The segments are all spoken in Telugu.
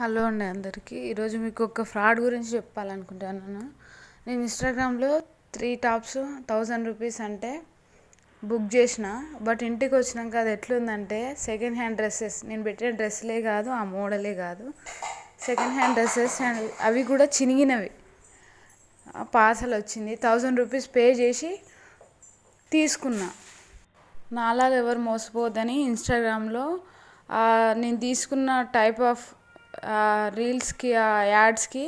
హలో అండి అందరికీ. ఈరోజు మీకు ఒక ఫ్రాడ్ గురించి చెప్పాలనుకుంటున్నాను. నేను ఇన్స్టాగ్రామ్లో 3 టాప్స్ 1000 రూపీస్ అంటే బుక్ చేసిన. బట్ ఇంటికి వచ్చినాక అది ఎట్లుందంటే సెకండ్ హ్యాండ్ డ్రెస్సెస్. నేను పెట్టిన డ్రెస్లే కాదు, ఆ మోడలే కాదు, సెకండ్ హ్యాండ్ డ్రెస్సెస్. అండ్ అవి కూడా చినిగినవి. పార్సల్ వచ్చింది, 1000 రూపీస్ పే చేసి తీసుకున్నా. నాలాగా ఎవరు మోసపోవద్దని ఇన్స్టాగ్రామ్లో నేను తీసుకున్న టైప్ ఆఫ్ రీల్స్కి, యాడ్స్కి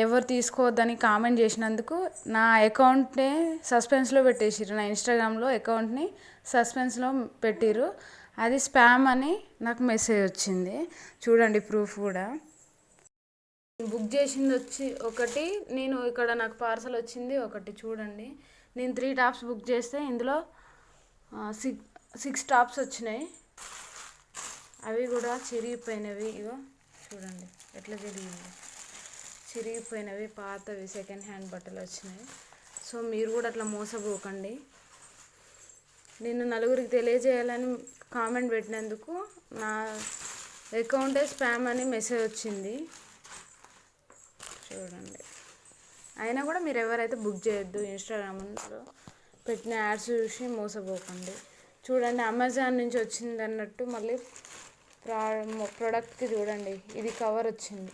ఎవరు తీసుకోవద్దని కామెంట్ చేసినందుకు నా అకౌంట్ని సస్పెన్స్లో పెట్టేసిర్రు. నా ఇన్స్టాగ్రామ్లో అకౌంట్ని సస్పెన్స్లో పెట్టిర్రు. అది స్పామ్ అని నాకు మెసేజ్ వచ్చింది. చూడండి, ప్రూఫ్ కూడా. బుక్ చేసింది వచ్చి ఒకటి, నేను ఇక్కడ నాకు పార్సల్ వచ్చింది ఒకటి. చూడండి, నేను 3 టాప్స్ బుక్ చేస్తే ఇందులో 6 టాప్స్ వచ్చినాయి. అవి కూడా చిరిగిపోయినవి. ఇగో చూడండి ఎట్లా చిరిగిపోయినవి, పాతవి సెకండ్ హ్యాండ్ బట్టలు వచ్చినాయి. సో మీరు కూడా అట్లా మోసపోకండి. నేను నలుగురికి తెలియజేయాలని కామెంట్ పెట్టినందుకు నా అకౌంటే స్పామ్ అని మెసేజ్ వచ్చింది. చూడండి, అయినా కూడా మీరు ఎవరైతే బుక్ చేయొద్దు. ఇన్స్టాగ్రామ్లో పెట్టిన యాడ్స్ చూసి మోసపోకండి. చూడండి, అమెజాన్ నుంచి వచ్చింది అన్నట్టు మళ్ళీ ప్రోడక్ట్కి చూడండి, ఇది కవర్ వచ్చింది.